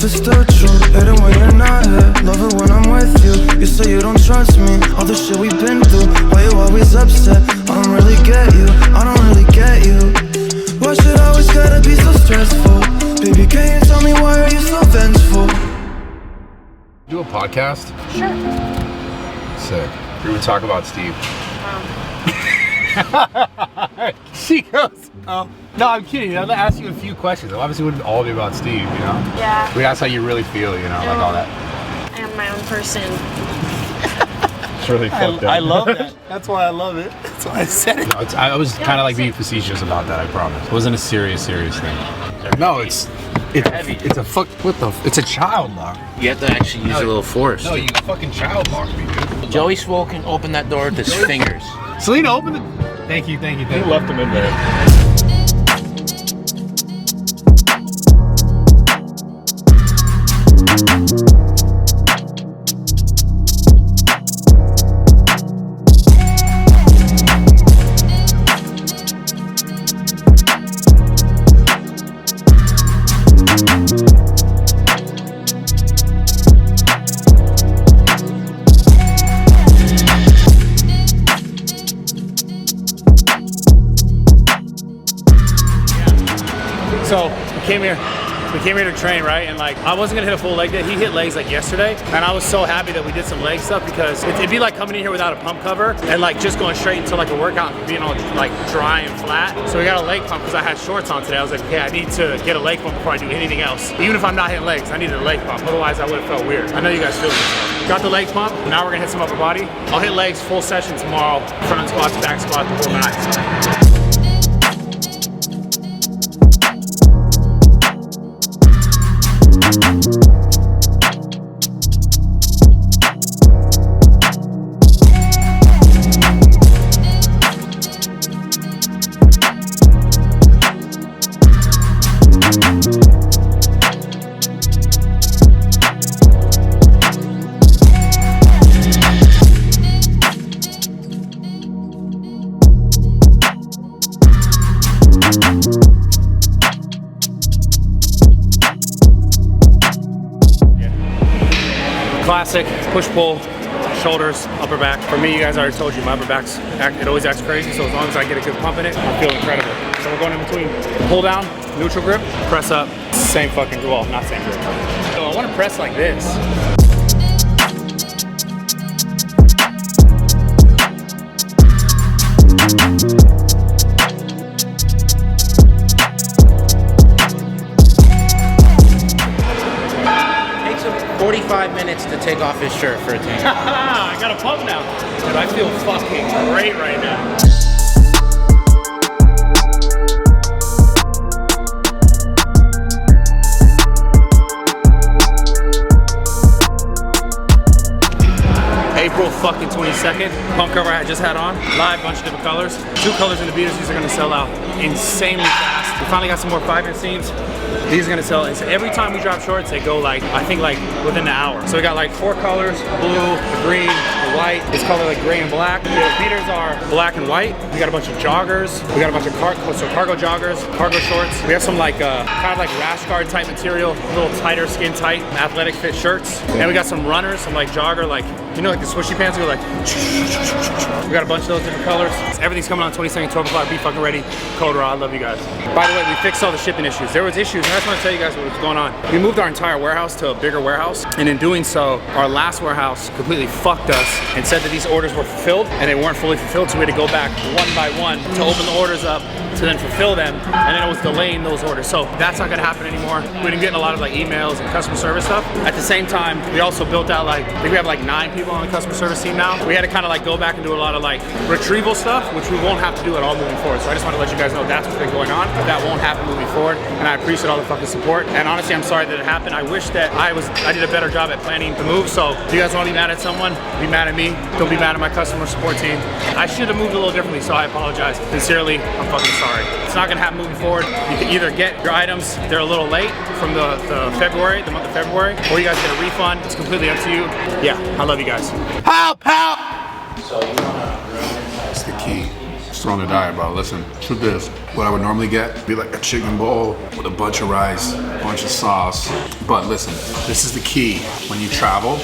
it's still true. Hate it when you're not here, love it when I'm with you. You say you don't trust me, all the shit we've been through. Why you always upset? I don't really get you, I don't really get you. Why should I always gotta be so stressful? Baby, can you tell me why are you so vengeful? Do a podcast? Sure. Sick. We would talk about Steve. She goes, oh. No, I'm kidding. I'm gonna ask you a few questions. Obviously, it wouldn't all be about Steve, you know? Yeah. We ask how you really feel, you know, like all that. I am my own person. It's really fucked up. I love that. That's why I love it. That's why I said it. No, I was kind of like being facetious about that, I promise. It wasn't a serious thing. No, it's heavy. It's a fuck. What the? It's a child lock. You have to actually use a little force. No, you fucking child locked me, dude. Joey Swole can open that door with his fingers. Selena, open it. Thank you. He left him in there. So we came here to train, right? And like, I wasn't gonna hit a full leg day. He hit legs like yesterday, and I was so happy that we did some leg stuff because it'd be like coming in here without a pump cover and like just going straight into like a workout and being all like dry and flat. So we got a leg pump because I had shorts on today. I was like, okay, I need to get a leg pump before I do anything else. Even if I'm not hitting legs, I needed a leg pump. Otherwise, I would have felt weird. I know you guys feel this. Got the leg pump. Now we're gonna hit some upper body. I'll hit legs full session tomorrow. Front squats, back squat, the whole night. Classic push-pull, shoulders, upper back. For me, you guys already told you, my upper back's, it always acts crazy, so as long as I get a good pump in it, I feel incredible. So we're going in between pull down, neutral grip, press up, same fucking, well, not same grip. So I want to press like this. Takes him 45 minutes to take off his shirt for a tank. I got a pump now. Dude, I feel fucking great right now. April fucking 22nd. Pump cover I just had on. Live, bunch of different colors. 2 colors in the beaters. These are gonna sell out insanely fast. We finally got some more 5-inch seams. These are gonna sell. It's every time we drop shorts, they go like, I think like within an hour. So we got like 4 colors, blue, the green, the white. It's color like gray and black. The beaters are black and white. We got a bunch of joggers. We got a bunch of cargo joggers, cargo shorts. We have some like kind of like rash guard type material, a little tighter skin tight, athletic fit shirts. And we got some runners, some like jogger, like, you know, like the swishy pants go like, we got a bunch of those different colors. Everything's coming on 22nd, 12 o'clock, be fucking ready. Code Raw, I love you guys. By the way, we fixed all the shipping issues. There was issues, and I just want to tell you guys what's going on. We moved our entire warehouse to a bigger warehouse, and in doing so, our last warehouse completely fucked us and said that these orders were fulfilled, and they weren't fully fulfilled, so we had to go back one by one to open the orders up to then fulfill them, and then it was delaying those orders. So that's not gonna happen anymore. We've been getting a lot of like emails and customer service stuff. At the same time, we also built out like, I think we have like 9 people on the customer service team now. We had to kind of like go back and do a lot of like retrieval stuff, which we won't have to do at all moving forward. So I just want to let you guys know that's what's been going on. That won't happen moving forward, and I appreciate all the fucking support. And honestly, I'm sorry that it happened. I wish that I did a better job at planning the move. So if you guys want to be mad at someone, be mad at me. Don't be mad at my customer support team. I should have moved a little differently, so I apologize. Sincerely, I'm fucking sorry. It's not gonna happen moving forward. You can either get your items, they're a little late from the month of February, or you guys get a refund. It's completely up to you. Yeah, I love you guys. Help! Help! So you wanna That's the key. Just throwing a diet, bro. Listen, truth is, what I would normally get be like a chicken bowl with a bunch of rice, a bunch of sauce. But listen, this is the key when you travel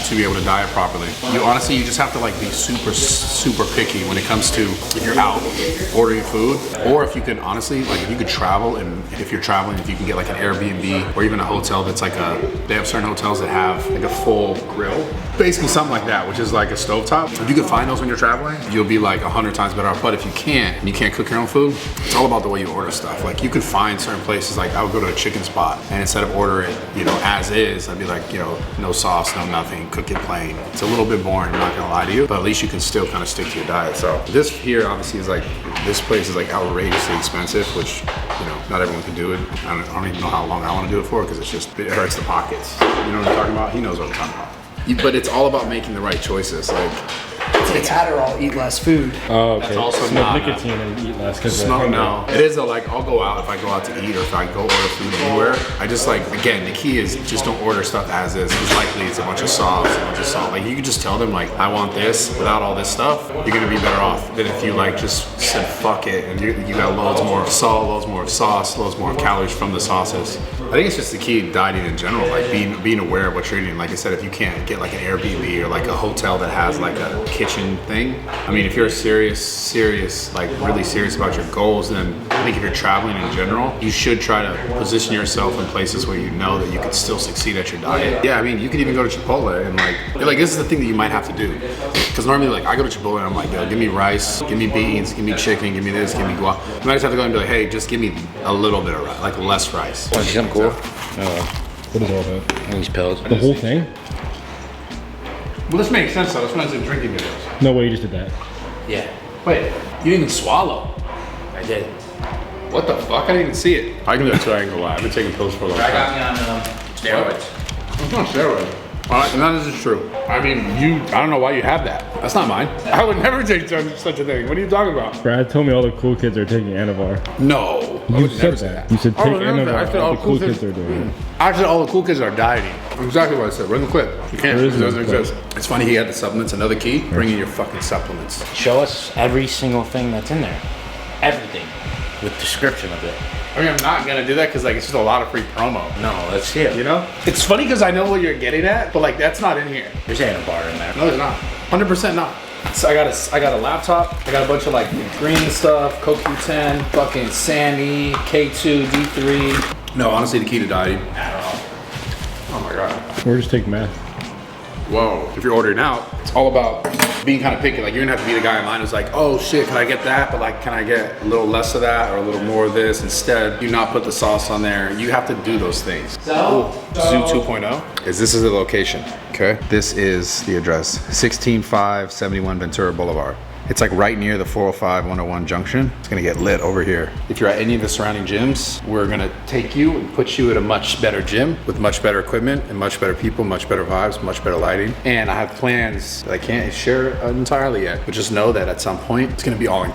to be able to diet properly. You honestly, you just have to like be super picky when it comes to if you're out ordering food, or if you can honestly, like if you could travel, and if you're traveling, if you can get like an Airbnb or even a hotel that's like they have certain hotels that have like a full grill, basically something like that, which is like a stovetop. If you can find those when you're traveling, you'll be like 100 times better off. But if you can't, and you can't cook your own food, it's all about the way you order stuff. Like you could find certain places, like I would go to a chicken spot, and instead of order it, you know, as is, I'd be like, you know, no sauce, no nothing, cook it plain. It's a little bit boring, I'm not gonna lie to you, but at least you can still kind of stick to your diet. So this here obviously is like, this place is like outrageously expensive, which, you know, not everyone can do it. I don't even know how long I want to do it for, because it's just, it hurts the pockets. You know what I'm talking about? He knows what I'm talking about. But it's all about making the right choices. Like, It's Adderall, eat less food. Oh, okay. That's also Smoke not nicotine and eat less. no, it is a, like, I'll go out if I go out to eat, or if I go order food anywhere. I just like, again, the key is just don't order stuff as is, because likely it's a bunch of sauce, a bunch of salt. Like you can just tell them like, I want this without all this stuff. You're gonna be better off than if you like just said fuck it, and you got loads more of salt, loads more of sauce, loads more of calories from the sauces. I think it's just the key to dieting in general, like being aware of what you're eating. Like I said, if you can't get like an Airbnb or like a hotel that has like a kitchen thing, I mean, if you're serious, like really serious about your goals, then I think if you're traveling in general, you should try to position yourself in places where you know that you can still succeed at your diet. Yeah, I mean, you could even go to Chipotle and like this is the thing that you might have to do. Because normally, like, I go to Chipotle and I'm like, yo, give me rice, give me beans, give me chicken, give me this, give me guac. You might just have to go and be like, hey, just give me a little bit of rice, like less rice. Want to see something cool? What is all that? These pills. The whole thing? Well, this makes sense though. This one's in drinking videos. No way, you just did that. Yeah, Wait, you didn't even swallow? I did. What the fuck? I didn't even see it. I can do that too, I ain't gonna lie. I've been taking pills for a long I time. got me on steroids. It's not steroid. None of this is true. I mean, I don't know why you have that. That's not mine. I would never take such a thing. What are you talking about? Brad told me all the cool kids are taking Anavar. No. I You would said never that. say that. You said I take would never say that. I Anavar. said All the cool kids are doing it. I said all the cool kids are dieting. Exactly what I said. Run the clip. You can't. There It is no doesn't clip. exist. It's funny he had the supplements. Another key, bring in your fucking supplements. Show us every single thing that's in there. Everything. With description of it. I mean, I'm not gonna do that because like it's just a lot of free promo. No, let's see it. You know? It's funny because I know what you're getting at, but like that's not in here. There's Anavar in there. No, there's not. 100% not. So I got a laptop. I got a bunch of like green stuff, CoQ10, fucking Sammy, K2, D3. No, honestly, the key to dieting. Oh my god. Or just take meth. Whoa. If you're ordering out, it's all about being kind of picky. Like you're gonna have to be the guy in line who's like, oh shit, can I get that? But like, can I get a little less of that or a little more of this? Instead, do not put the sauce on there. You have to do those things. Zoo 2.0 is this is the location. Okay. This is the address. 16571 Ventura Boulevard. It's like right near the 405-101 junction. It's gonna get lit over here. If you're at any of the surrounding gyms, we're gonna take you and put you at a much better gym with much better equipment and much better people, much better vibes, much better lighting. And I have plans that I can't share entirely yet, but just know that at some point, it's gonna be all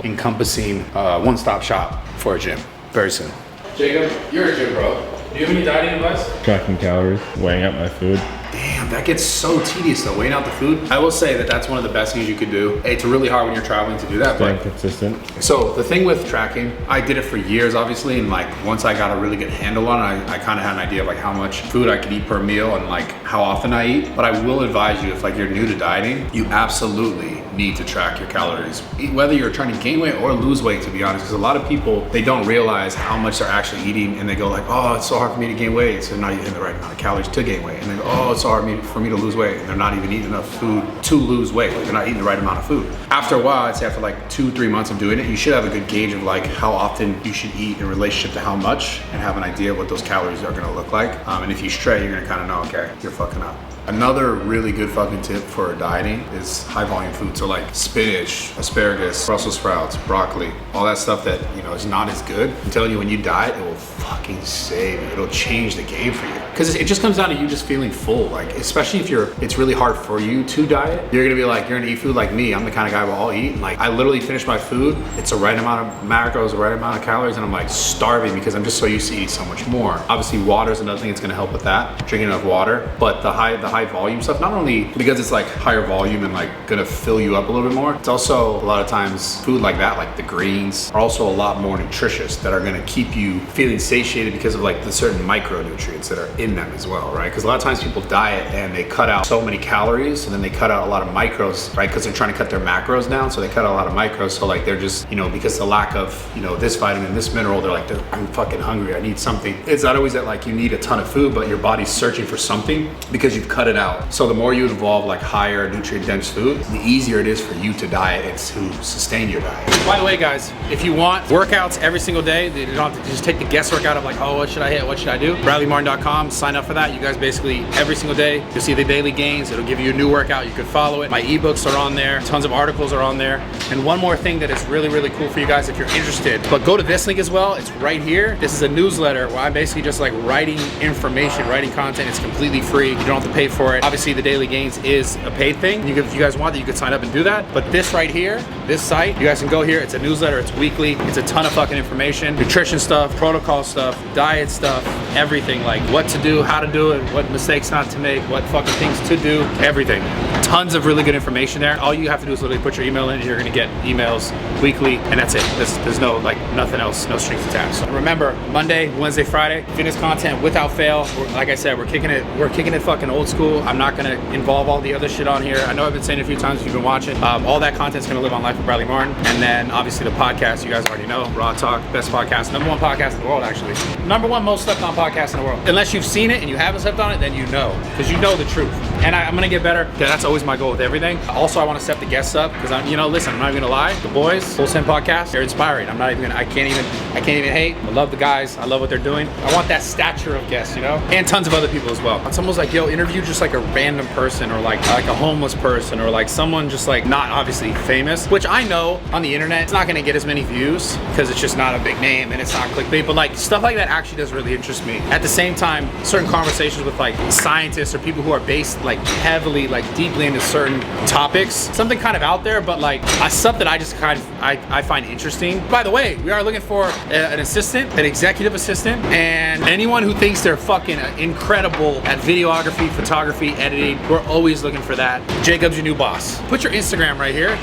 encompassing one-stop shop for a gym very soon. Jacob, you're a gym bro. Do you have any dieting advice? Tracking calories, weighing out my food. Damn, that gets so tedious though, weighing out the food. I will say that that's one of the best things you could do. It's really hard when you're traveling to do that, Staying but consistent. so the thing with tracking, I did it for years obviously, and like once I got a really good handle on it, I kind of had an idea of like how much food I could eat per meal and like how often I eat. But I will advise you, if like you're new to dieting, you absolutely need to track your calories. Whether you're trying to gain weight or lose weight, to be honest, because a lot of people, they don't realize how much they're actually eating, and they go like, oh, it's so hard for me to gain weight, so they're not eating the right amount of calories to gain weight. And they go, oh, it's so hard for me to lose weight, and they're not even eating enough food to lose weight. Like they're not eating the right amount of food. After a while, I'd say after like 2-3 months of doing it, you should have a good gauge of like how often you should eat in relationship to how much, and have an idea of what those calories are gonna look like. And if you stray, you're gonna kind of know, okay, you're fucking up. Another really good fucking tip for dieting is high volume food. So like spinach, asparagus, Brussels sprouts, broccoli, all that stuff that, you know, is not as good. I'm telling you, when you diet, it will fucking save you. It'll change the game for you. because it just comes down to you just feeling full. Like, especially if it's really hard for you to diet, you're gonna be like, you're gonna eat food like me. I'm the kind of guy I'll eat. And like, I literally finish my food. It's the right amount of macros, the right amount of calories, and I'm like starving because I'm just so used to eating so much more. Obviously, water is another thing that's gonna help with that. Drinking enough water, but the high volume stuff, not only because it's like higher volume and like gonna fill you up a little bit more, it's also a lot of times food like that, like the greens, are also a lot more nutritious that are gonna keep you feeling satiated because of like the certain micronutrients that are in them as well, right? Because a lot of times people diet and they cut out so many calories and then they cut out a lot of micros, right? Because they're trying to cut their macros down, so they cut out a lot of micros. So like they're just, you know, because the lack of, you know, this vitamin, this mineral, they're like, I'm fucking hungry, I need something. It's not always that like you need a ton of food, but your body's searching for something because you've cut it out. So the more you involve like higher nutrient dense food, the easier it is for you to diet and to sustain your diet. By the way, guys, if you want workouts every single day, you don't have to just take the guesswork out of like, oh, what should I hit, what should I do? BradleyMartyn.com, sign up for that. You guys basically every single day, you'll see the daily gains. It'll give you a new workout. You can follow it. My ebooks are on there. Tons of articles are on there. And one more thing that is really, really cool for you guys if you're interested, but go to this link as well. It's right here. This is a newsletter where I'm basically just like writing information, writing content. It's completely free. You don't have to pay for it. Obviously, the daily gains is a paid thing. If you guys want that, you could sign up and do that. But this right here, this site, you guys can go here. It's a newsletter. It's weekly. It's a ton of fucking information, nutrition stuff, protocol stuff, diet stuff, everything, like what to do, how to do it, what mistakes not to make, what fucking things to do, everything. Tons of really good information there. All you have to do is literally put your email in and you're gonna get emails weekly, and that's it. There's no, like, nothing else, no strings attached. So remember, Monday, Wednesday, Friday, fitness content without fail. Like I said, we're kicking it fucking old school. I'm not gonna involve all the other shit on here. I know I've been saying it a few times if you've been watching. All that content's gonna live on Life with Bradley Martyn. And then obviously the podcast, you guys already know, Raw Talk, best podcast, #1 podcast in the world, actually. #1 most slept on podcast in the world. Unless you've seen it and you haven't slept on it, then you know, because you know the truth. And I'm gonna get better. That's always my goal with everything. Also, I want to set the guests up because I'm, you know, listen, I'm not even gonna lie. The boys, Full Send Podcast, they're inspiring. I'm not even gonna, I can't even hate. I love the guys. I love what they're doing. I want that stature of guests, you know, and tons of other people as well. It's almost like, yo, interview just like a random person or like a homeless person or like someone just like not obviously famous, which I know on the internet it's not gonna get as many views because it's just not a big name and it's not clickbait, but like stuff like that actually does really interest me. At the same time, certain conversations with like scientists or people who are based like heavily, like deeply into certain topics, something kind of out there, but like stuff that I just kind of I find interesting. By the way, we are looking for an assistant, an executive assistant, and anyone who thinks they're fucking incredible at videography, photography, editing, we're always looking for that. Jacob's your new boss. Put your Instagram right here.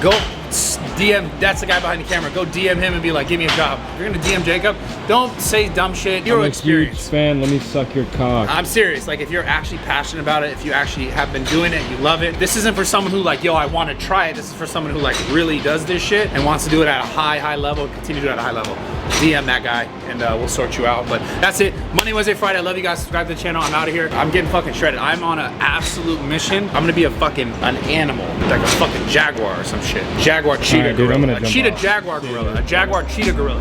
Go DM, that's the guy behind the camera. Go DM him and be like, give me a job. If you're gonna DM Jacob, don't say dumb shit. You're experienced. Huge fan, let me suck your cock. I'm serious. Like, if you're actually passionate about it, if you actually have been doing it, you love it. This isn't for someone who like, yo, I want to try it. This is for someone who like really does this shit and wants to do it at a high level, continue to do it at a high level. DM that guy and we'll sort you out. But that's it. Monday, Wednesday, Friday. I love you guys. Subscribe to the channel. I'm out of here. I'm getting fucking shredded. I'm on an absolute mission. I'm gonna be an animal, like a fucking jaguar or some shit. Jaguar cheetah gorilla. A cheetah jaguar gorilla. A jaguar cheetah gorilla.